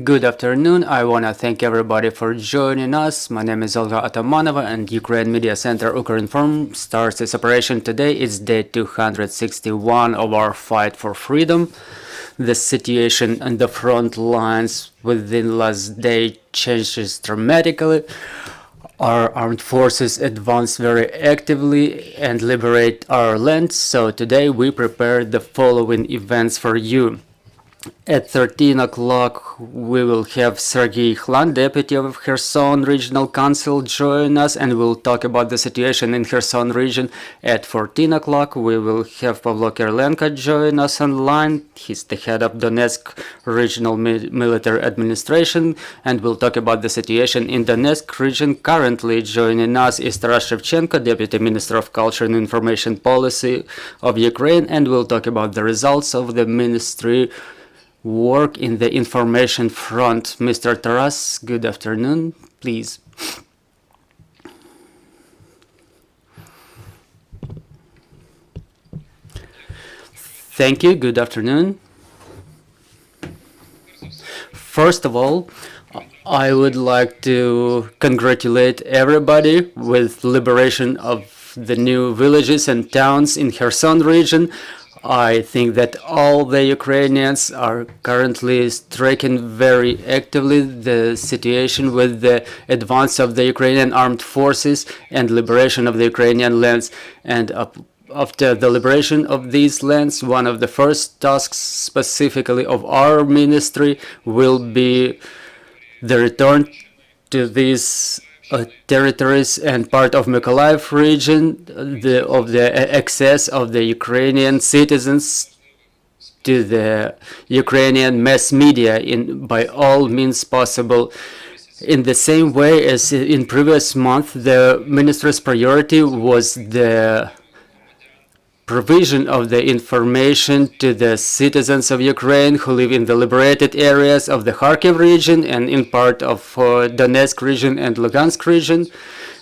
Good afternoon. I want to thank everybody for joining us. My name is Olga Atamanova, and Ukraine Media Center Ukrinform starts its operation today. It's day 261 of our fight for freedom. The situation on the front lines within last day changes dramatically. Our armed forces advance very actively and liberate our land. So today we prepared the following events for you. At 13 o'clock, we will have Sergei Khlan, deputy of Kherson Regional Council, join us, and we'll talk about the situation in Kherson region. At 14 o'clock, we will have Pavlo Kirilenko join us online. He's the head of Donetsk Regional Military Administration, and we'll talk about the situation in Donetsk region. Currently joining us is Taras Shevchenko, Deputy Minister of Culture and Information Policy of Ukraine, and we'll talk about the results of the ministry work in the information front. Mr. Taras, good afternoon, please. Thank you, good afternoon. First of all, I would like to congratulate everybody with liberation of the new villages and towns in Kherson region. I think that all the Ukrainians are currently striking very actively the situation with the advance of the Ukrainian armed forces and liberation of the Ukrainian lands. And after the liberation of these lands, one of the first tasks specifically of our ministry will be the return to these territories and part of MKIP region of the access of the Ukrainian citizens to the Ukrainian mass media by all means possible. In the same way as in previous month, the minister's priority was the provision of the information to the citizens of Ukraine who live in the liberated areas of the Kharkiv region and in part of Donetsk region and Lugansk region.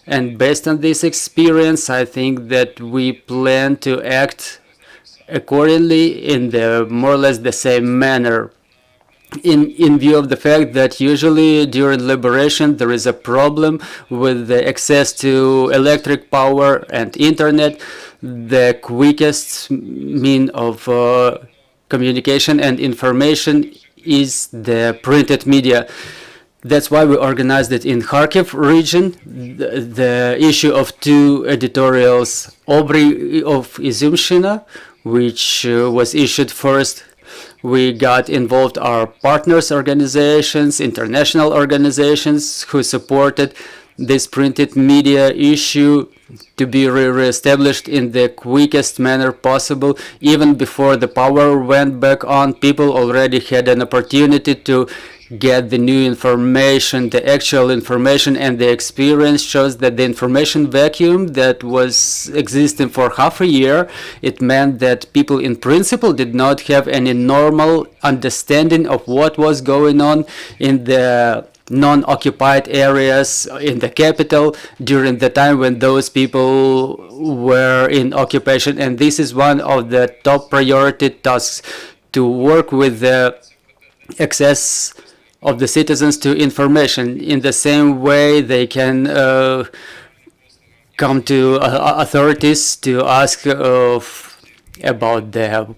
And based on this experience, I think that we plan to act accordingly in the more or less the same manner. In view of the fact that usually during liberation there is a problem with the access to electric power and internet, the quickest mean of communication and information is the printed media. That's why we organized it in Kharkiv region. The issue of two editorials, Obry of Izumshina, which was issued first. We got involved our partners organizations, international organizations who supported this printed media issue to be re-established in the quickest manner possible. Even before the power went back on, people already had an opportunity to get the new information, the actual information, and the experience shows that the information vacuum that was existing for half a year, it meant that people in principle did not have any normal understanding of what was going on in the non-occupied areas in the capital during the time when those people were in occupation. And this is one of the top priority tasks, to work with the access of the citizens to information. In the same way they can come to authorities to ask about the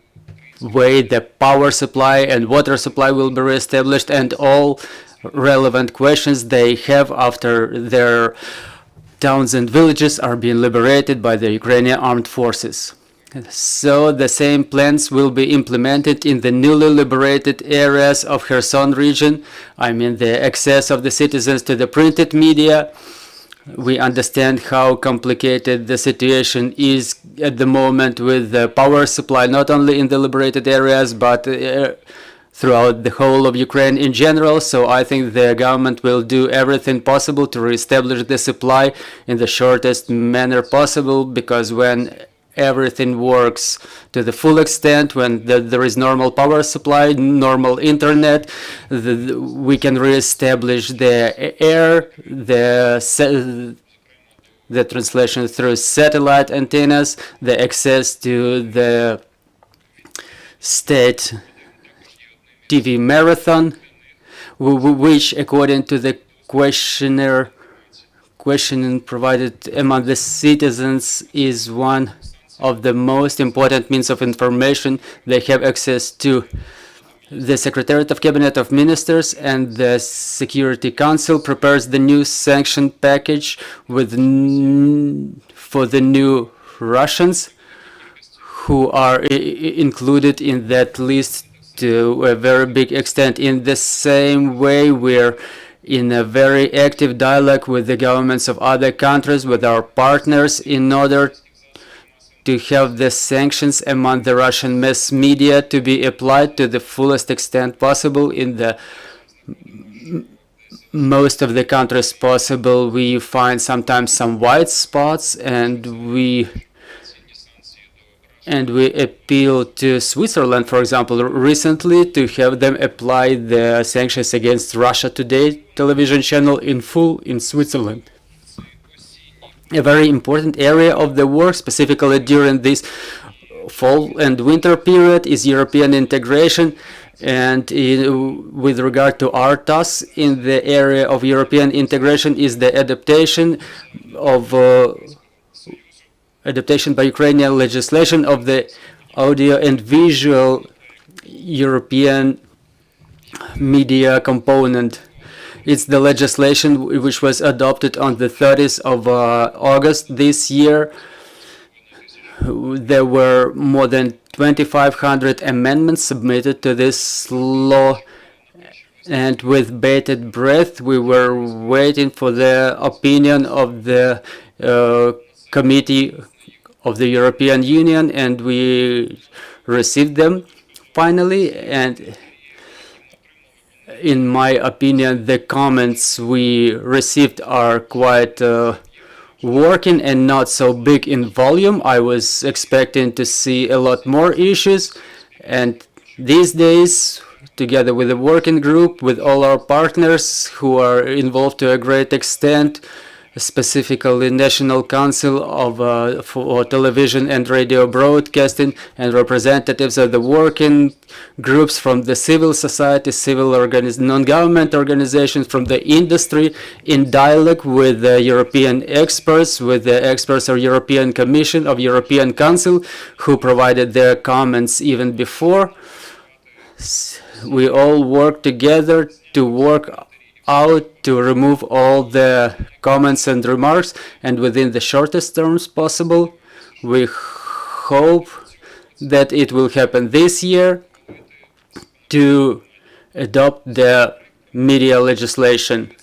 way the power supply and water supply will be reestablished and all relevant questions they have after their towns and villages are being liberated by the Ukrainian armed forces. So the same plans will be implemented in the newly liberated areas of Kherson region. I mean the access of the citizens to the printed media. We understand how complicated the situation is at the moment with the power supply, not only in the liberated areas, but throughout the whole of Ukraine in general. So I think the government will do everything possible to reestablish the supply in the shortest manner possible, because when everything works to the full extent, when there is normal power supply, normal internet, we can reestablish the air, the translation through satellite antennas, the access to the state TV marathon, which, according to the questioning provided among the citizens, is one of the most important means of information they have access to. The Secretariat of Cabinet of Ministers and the Security Council prepares the new sanction package for the new Russians who are included in that list to a very big extent. In the same way, we're in a very active dialogue with the governments of other countries, with our partners, in order to have the sanctions among the Russian mass media to be applied to the fullest extent possible in the most of the countries possible. We find sometimes some white spots, and we appeal to Switzerland, for example, recently, to have them apply the sanctions against Russia Today television channel in full in Switzerland. A very important area of the work, specifically during this fall and winter period, is European integration. And with regard to our tasks in the area of European integration is the adaptation by Ukrainian legislation of the audio and visual European media component. It's the legislation which was adopted on the 30th of August this year. There were more than 2,500 amendments submitted to this law, and with bated breath we were waiting for the opinion of the Committee of the European Union, and we received them finally. And in my opinion, the comments we received are quite working and not so big in volume. I was expecting to see a lot more issues, and these days, together with the working group, with all our partners who are involved to a great extent, specifically National Council for Television and Radio Broadcasting, and representatives of the working groups from the civil society, non-government organizations, from the industry, in dialogue with the European experts, with the experts of European Commission, of European Council, who provided their comments even before. We all work together to work out to remove all the comments and remarks, and within the shortest terms possible. We hope that it will happen this year to adopt the media legislation.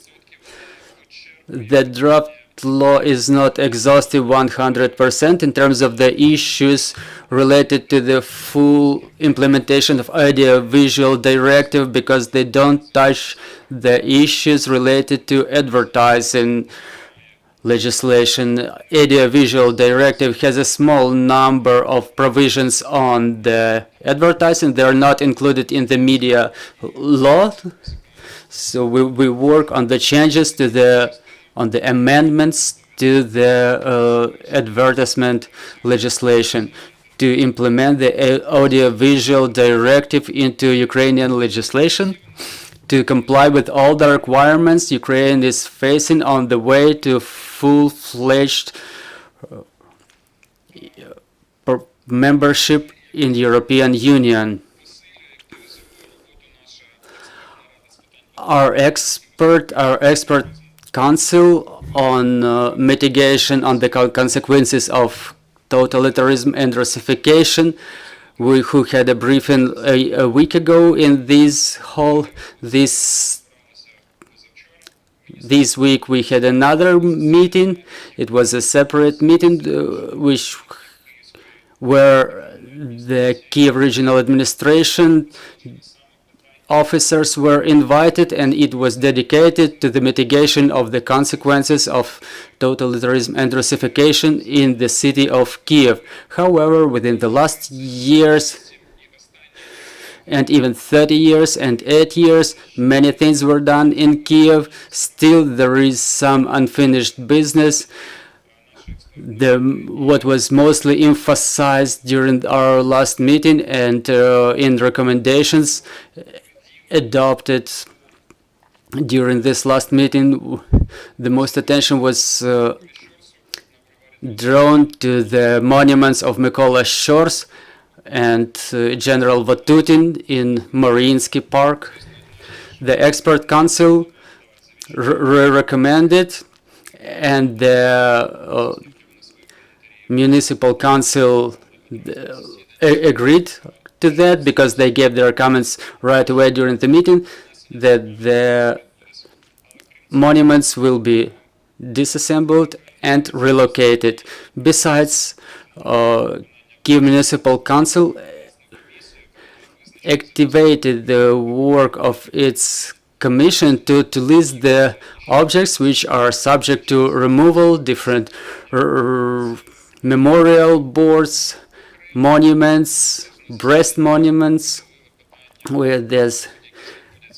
The draft law is not exhaustive 100% in terms of the issues related to the full implementation of audio-visual directive, because they don't touch the issues related to advertising legislation. Audio-visual directive has a small number of provisions on the advertising. They are not included in the media law. So we work on the changes to the amendments to the advertisement legislation to implement the audio-visual directive into Ukrainian legislation. To comply with all the requirements, Ukraine is facing on the way to full-fledged membership in the European Union. Our expert council on mitigation on the consequences of totalitarianism and Russification, who had a briefing a week ago in this hall. This week we had another meeting. It was a separate meeting where the Kiev Regional Administration officers were invited, and it was dedicated to the mitigation of the consequences of totalitarianism and Russification in the city of Kiev. However, within the last years, and even 30 years and 8 years, many things were done in Kiev. Still, there is some unfinished business. What was mostly emphasized during our last meeting and in recommendations adopted During this last meeting, the most attention was drawn to the monuments of Mykola Shores and General Vatutin in Mariinsky Park. The expert council recommended, and the municipal council agreed to that because they gave their comments right away during the meeting, that the monuments will be disassembled and relocated. Besides, Kyiv Municipal Council activated the work of its commission to list the objects which are subject to removal, different memorial boards, monuments, breast monuments, where there's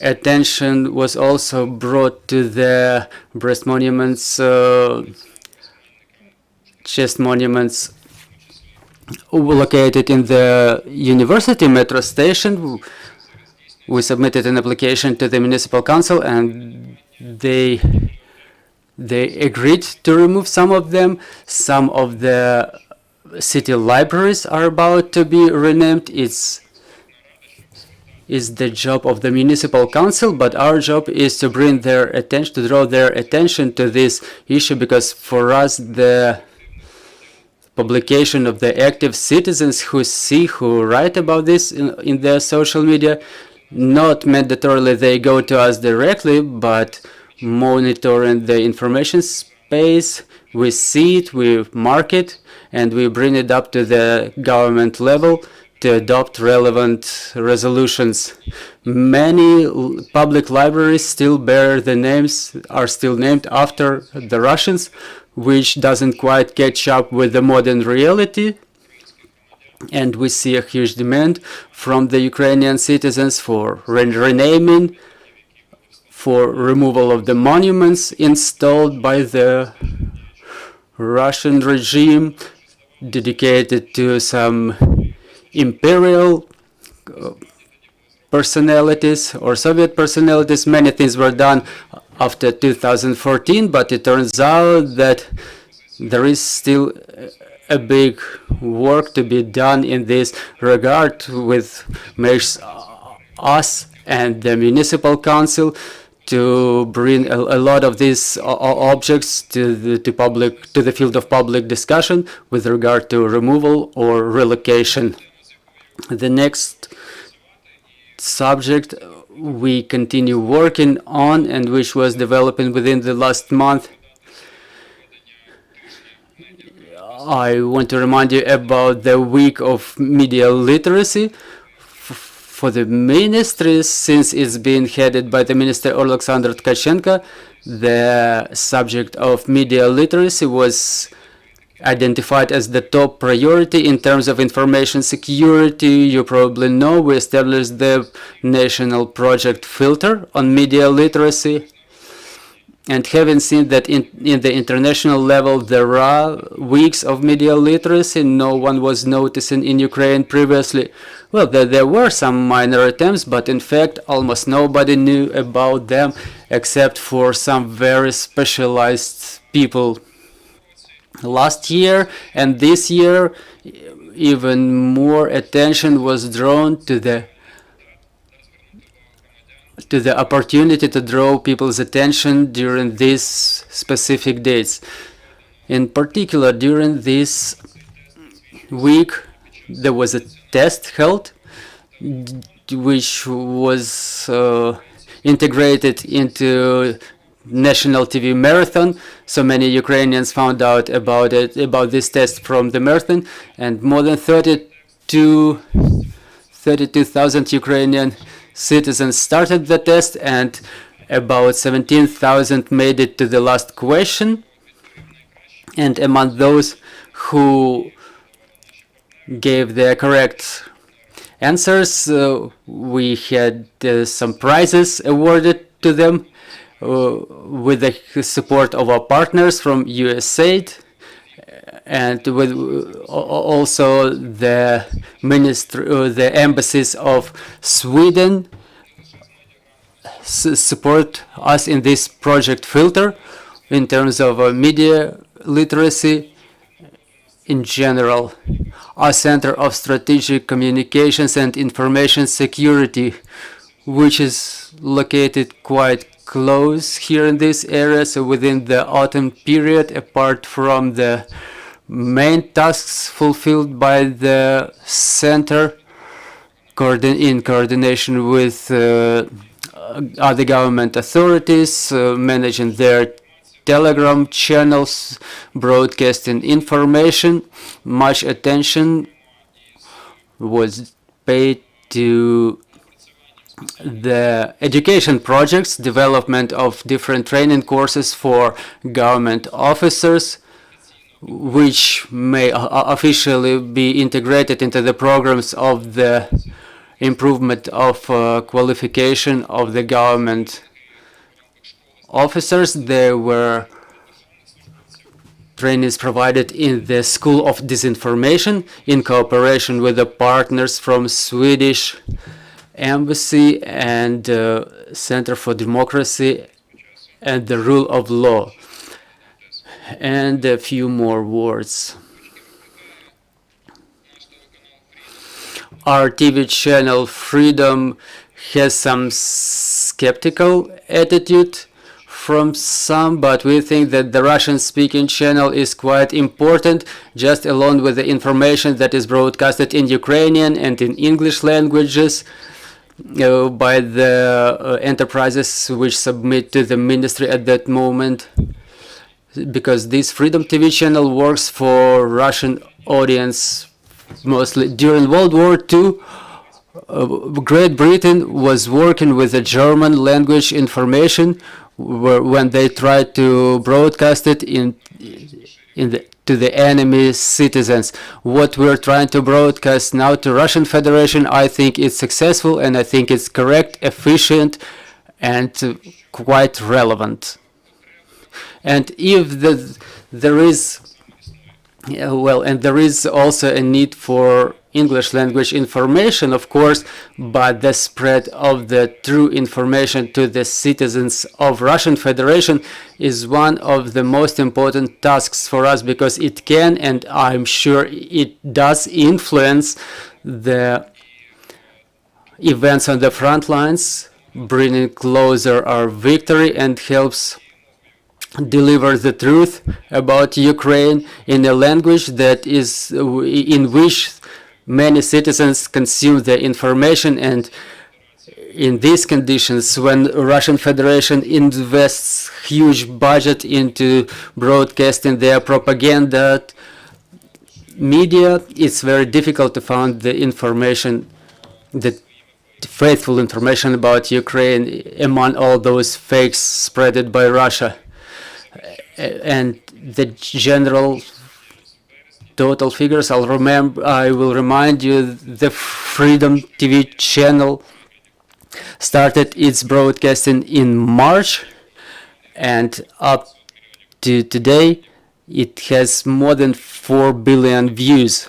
attention was also brought to the breast monuments, chest monuments located in the university metro station. We submitted an application to the municipal council, and they agreed to remove some of them. Some of the city libraries are about to be renamed. It's the job of the municipal council, but our job is to bring their attention, to draw their attention to this issue, because for us the publication of the active citizens who write about this in their social media, not mandatorily they go to us directly, but monitoring the information space, we see it, we mark it, and we bring it up to the government level to adopt relevant resolutions. Many public libraries still bear the names, are still named after the Russians, which doesn't quite catch up with the modern reality. And we see a huge demand from the Ukrainian citizens for renaming, for removal of the monuments installed by the Russian regime, dedicated to some imperial personalities or Soviet personalities. Many things were done after 2014, but it turns out that there is still a big work to be done in this regard, which makes us and the municipal council to bring a lot of these objects to the field of public discussion with regard to removal or relocation. The next subject we continue working on, and which was developing within the last month, I want to remind you about the week of media literacy for the ministries. Since it's being headed by the minister Alexander Tkachenko, the subject of media literacy was identified as the top priority in terms of information security. You probably know we established the national project filter on media literacy, and having seen that in the international level there are weeks of media literacy no one was noticing in Ukraine previously. Well, there were some minor attempts, but in fact almost nobody knew about them except for some very specialized people. Last year and this year, even more attention was drawn to the opportunity to draw people's attention during these specific dates. In particular, during this week, there was a test held, which was integrated into national TV marathon. So many Ukrainians found out about this test from the marathon, and more than 32,000 Ukrainian citizens started the test, and about 17,000 made it to the last question. And among those who gave the correct answers, we had some prizes awarded to them with the support of our partners from USAID, and with also the embassies of Sweden, support us in this project filter in terms of media literacy in general. Our Center of Strategic Communications and Information Security, which is located quite close here in this area, so within the autumn period, apart from the main tasks fulfilled by the center in coordination with other government authorities, managing their Telegram channels, broadcasting information, much attention was paid to the education projects, development of different training courses for government officers, which may officially be integrated into the programs of the improvement of qualification of the government officers. There were trainings provided in the School of Disinformation in cooperation with the partners from Swedish Embassy and Center for Democracy and the Rule of Law. And a few more words. Our TV channel Freedom has some skeptical attitude from some, but we think that the Russian-speaking channel is quite important, just along with the information that is broadcasted in Ukrainian and in English languages by the enterprises which submit to the ministry at that moment, because this Freedom TV channel works for Russian audience mostly. During World War II, Great Britain was working with the German language information when they tried to broadcast it to the enemy citizens. What we're trying to broadcast now to Russian Federation, I think it's successful, and I think it's correct, efficient, and quite relevant. And if there is also a need for English language information, of course, but the spread of the true information to the citizens of Russian Federation is one of the most important tasks for us, because it can, and I'm sure it does, influence the events on the front lines, bringing closer our victory, and helps deliver the truth about Ukraine in a language that is in which many citizens consume the information. And in these conditions, when Russian Federation invests huge budget into broadcasting their propaganda media, it's very difficult to find the information, the faithful information about Ukraine among all those fakes spreaded by Russia. And the general total figures, I will remind you, the Freedom TV channel started its broadcasting in March, and up to today it has more than 4 billion views.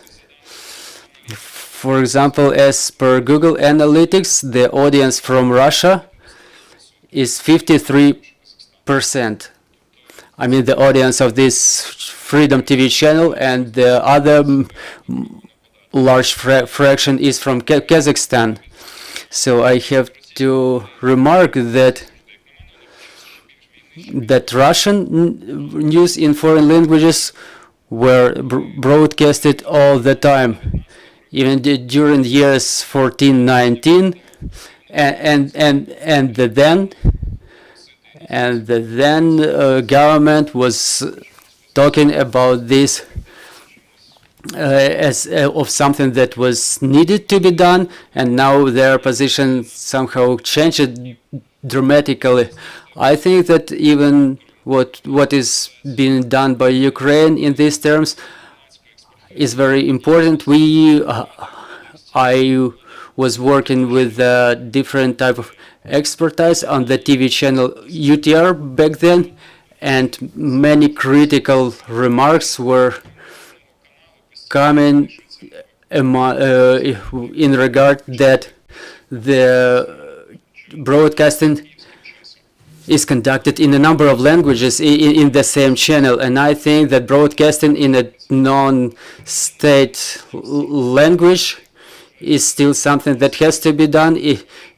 For example, as per Google Analytics, the audience from Russia is 53%. I mean, the audience of this Freedom TV channel, and the other large fraction is from Kazakhstan. So I have to remark that Russian news in foreign languages were broadcasted all the time, even during years 14-19, and the then government was talking about this as of something that was needed to be done, and now their position somehow changed dramatically. I think that even what is being done by Ukraine in these terms is very important. I was working with different type of expertise on the TV channel UTR back then, and many critical remarks were coming in regard that the broadcasting is conducted in a number of languages in the same channel, and I think that broadcasting in a non-state language is still something that has to be done.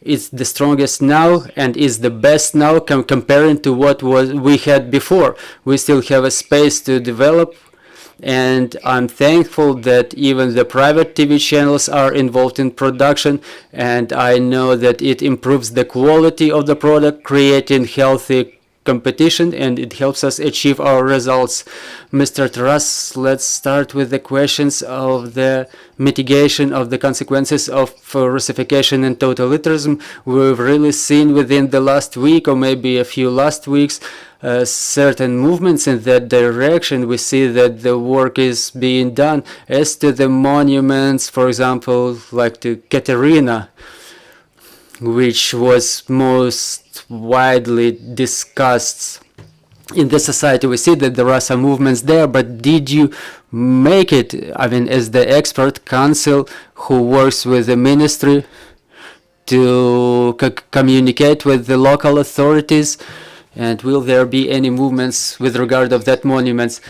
It's the strongest now and is the best now comparing to what we had before. We still have a space to develop, and I'm thankful that even the private TV channels are involved in production, and I know that it improves the quality of the product, creating healthy competition, and it helps us achieve our results. Mr. Taras, let's start with the questions of the mitigation of the consequences of Russification and totalitarianism. We've really seen within the last week, or maybe a few last weeks, certain movements in that direction. We see that the work is being done. As to the monuments, for example, like to Katerina, which was most widely discussed in the society, we see that there are some movements there, but did you make it, I mean, as the expert council who works with the ministry to communicate with the local authorities, and will there be any movements with regard of that monuments?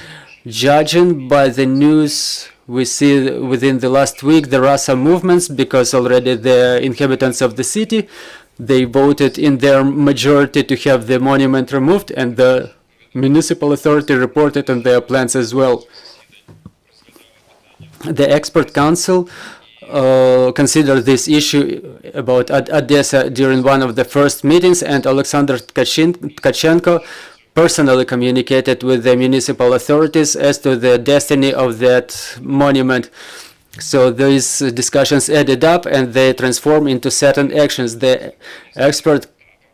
Judging by the news we see within the last week, there are some movements, because already the inhabitants of the city, they voted in their majority to have the monument removed, and the municipal authority reported on their plans as well. The expert council considered this issue about Odessa during one of the first meetings, and Alexander Tkachenko personally communicated with the municipal authorities as to the destiny of that monument. So these discussions added up and they transform into certain actions. The expert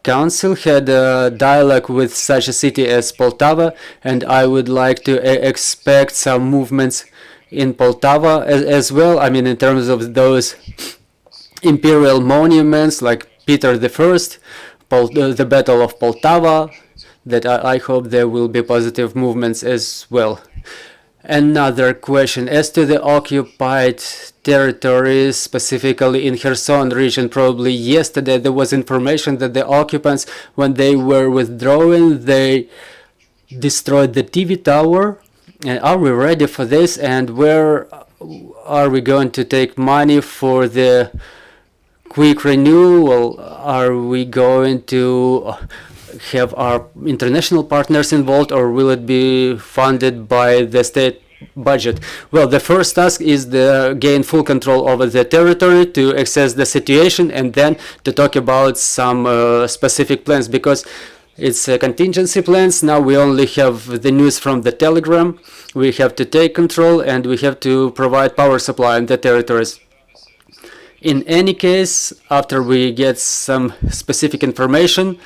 council had a dialogue with such a city as Poltava, and I would like to expect some movements in Poltava as well. I mean, in terms of those imperial monuments like Peter I, the Battle of Poltava, that I hope there will be positive movements as well. Another question, as to the occupied territories, specifically in Kherson region, probably yesterday there was information that the occupants, when they were withdrawing, they destroyed the TV tower. And are we ready for this? And where are we going to take money for the quick renewal? Are we going to have our international partners involved, or will it be funded by the state budget? Well, the first task is to gain full control over the territory, to assess the situation, and then to talk about some specific plans, because it's contingency plans. Now we only have the news from the telegram. We have to take control, and we have to provide power supply in the territories. In any case, after we get some specific information,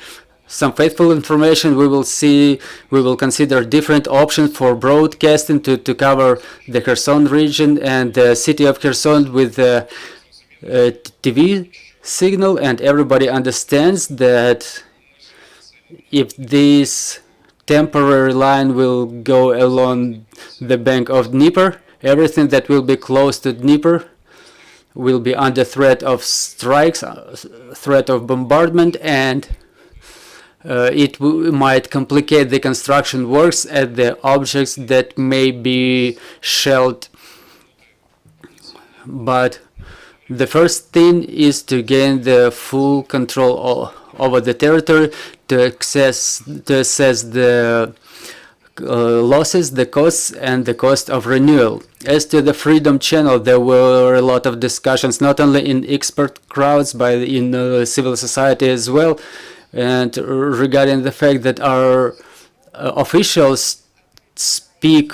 some faithful information, we will consider different options for broadcasting to cover the Kherson region and the city of Kherson with the TV signal. And everybody understands that if this temporary line will go along the bank of Dnieper, everything that will be close to Dnieper will be under threat of strikes, threat of bombardment, and it might complicate the construction works at the objects that may be shelled. But the first thing is to gain the full control over the territory, to assess the losses, the costs, and the cost of renewal. As to the Freedom Channel, there were a lot of discussions, not only in expert crowds, but in civil society as well, and regarding the fact that our officials speak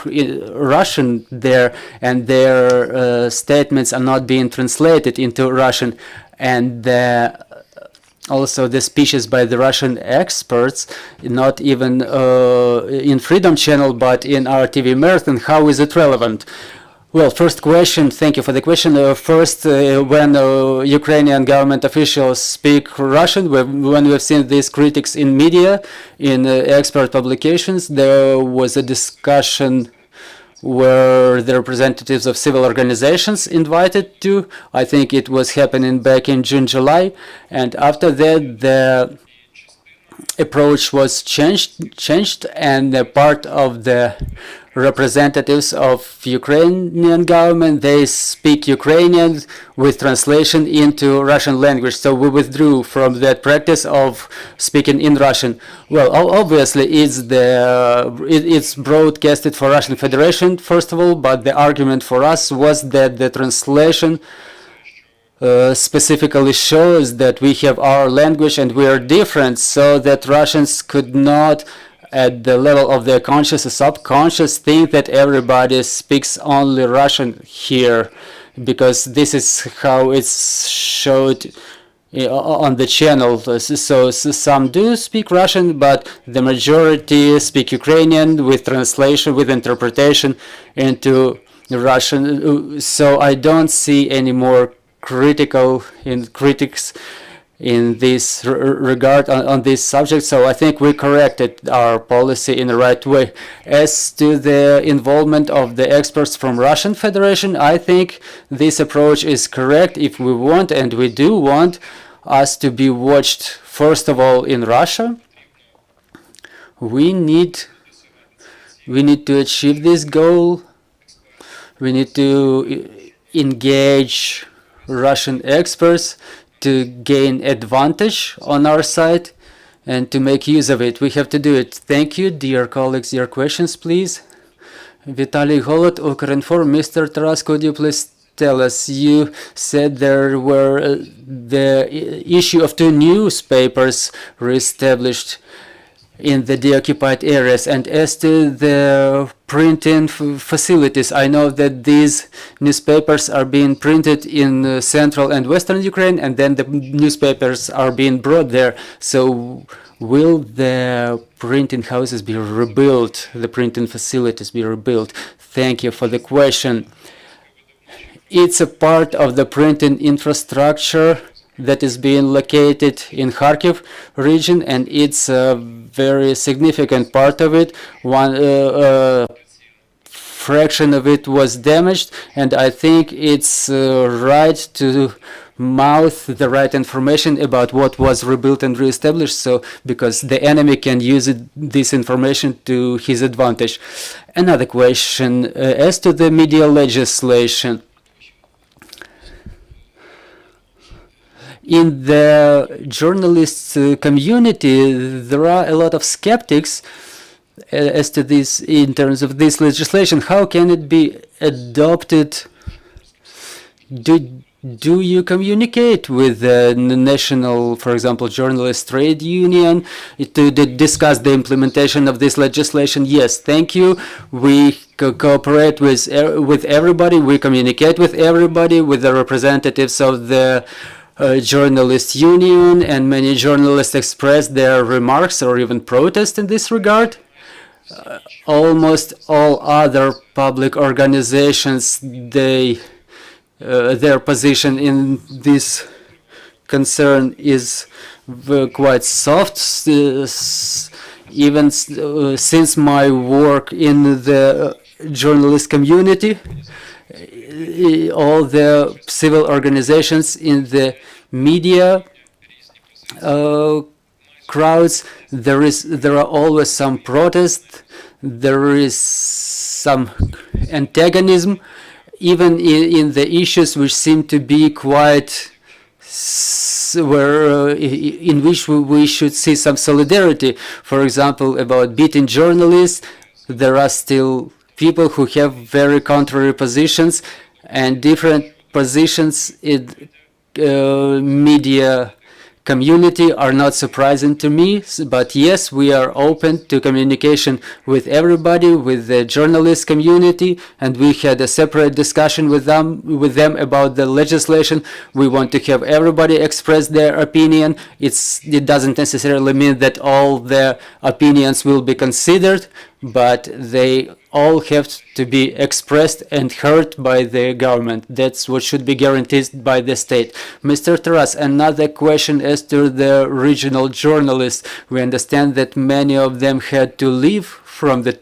Russian there, and their statements are not being translated into Russian, and also the speeches by the Russian experts, not even in Freedom Channel, but in our TV Marathon. How is it relevant? Well, first question, thank you for the question. First, when Ukrainian government officials speak Russian, when we've seen these critics in media, in expert publications, there was a discussion where the representatives of civil organizations invited to. I think it was happening back in June, July, and after that the approach was changed, and a part of the representatives of Ukrainian government, they speak Ukrainian with translation into Russian language. So we withdrew from that practice of speaking in Russian. Well, obviously it's broadcasted for Russian Federation first of all, but the argument for us was that the translation specifically shows that we have our language and we are different, so that Russians could not, at the level of their conscious or subconscious, think that everybody speaks only Russian here, because this is how it's showed on the channel. So some do speak Russian, but the majority speak Ukrainian with translation, with interpretation into Russian. So I don't see any more critics in this regard on this subject. So I think we corrected our policy in the right way. As to the involvement of the experts from Russian Federation, I think this approach is correct. If we want, and we do want, us to be watched first of all in Russia, we need to achieve this goal. We need to engage Russian experts to gain advantage on our side and to make use of it. We have to do it. Thank you, dear colleagues. Your questions, please. Vitaly Golod, Ukrinform. Mr. Taras, could you please tell us? You said there were the issue of 2 newspapers reestablished in the deoccupied areas, and as to the printing facilities, I know that these newspapers are being printed in central and western Ukraine, and then the newspapers are being brought there. So will the printing houses be rebuilt, the printing facilities be rebuilt? Thank you for the question. It's a part of the printing infrastructure that is being located in Kharkiv region, and it's a very significant part of it. One fraction of it was damaged, and I think it's right to mouth the right information about what was rebuilt and reestablished, so because the enemy can use this information to his advantage. Another question, as to the media legislation. In the journalist community, there are a lot of skeptics as to this, in terms of this legislation. How can it be adopted? Do you communicate with the national, for example, journalist trade union to discuss the implementation of this legislation? Yes, thank you. We cooperate with everybody. We communicate with everybody, with the representatives of the journalist union, and many journalists express their remarks or even protest in this regard. Almost all other public organizations, their position in this concern is quite soft. Even since my work in the journalist community, all the civil organizations in the media crowds, there are always some protest, there is some antagonism, even in the issues which seem to be quite in which we should see some solidarity. For example, about beating journalists, there are still people who have very contrary positions, and different positions in media community are not surprising to me. But yes, we are open to communication with everybody, with the journalist community, and we had a separate discussion with them about the legislation. We want to have everybody express their opinion. It doesn't necessarily mean that all their opinions will be considered, but they all have to be expressed and heard by the government. That's what should be guaranteed by the state. Mr. Taras, another question as to the regional journalists. We understand that many of them had to leave from the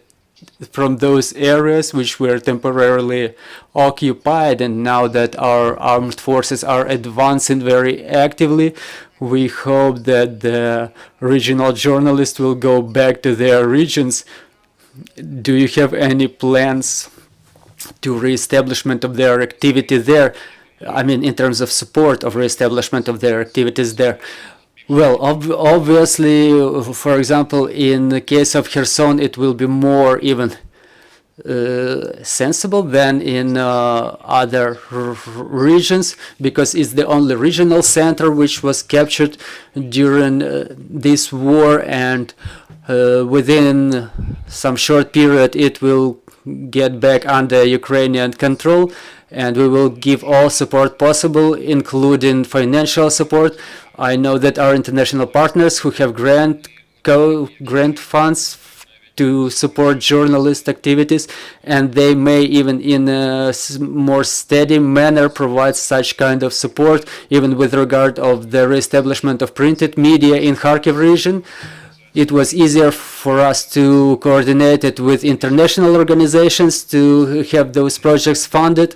from those areas which were temporarily occupied, and now that our armed forces are advancing very actively, we hope that the regional journalists will go back to their regions. Do you have any plans to re-establishment of their activity there? I mean, in terms of support of re-establishment of their activities there. Well, obviously, for example, in the case of Kherson, it will be more even sensible than in other regions, because it's the only regional center which was captured during this war, and within some short period it will get back under Ukrainian control, and we will give all support possible, including financial support. I know that our international partners who have grant funds to support journalist activities, and they may even in a more steady manner provide such kind of support, even with regard of the reestablishment of printed media in Kharkiv region. It was easier for us to coordinate it with international organizations to have those projects funded,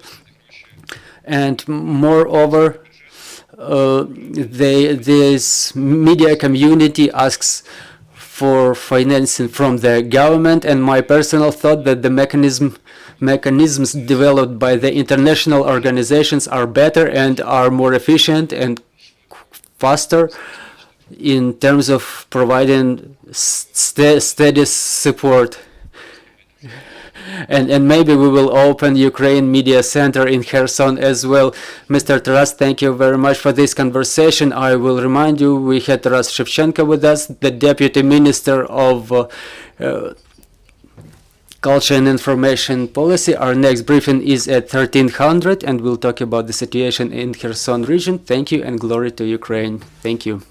and moreover, this media community asks for financing from the government, and my personal thought that the mechanisms developed by the international organizations are better and are more efficient and faster in terms of providing steady support. And maybe we will open Ukraine Media Center in Kherson as well. Mr. Taras, thank you very much for this conversation. I will remind you, we had Taras Shevchenko with us, the Deputy Minister of Culture and Information Policy. Our next briefing is at 1300, and we'll talk about the situation in Kherson region. Thank you, and glory to Ukraine. Thank you.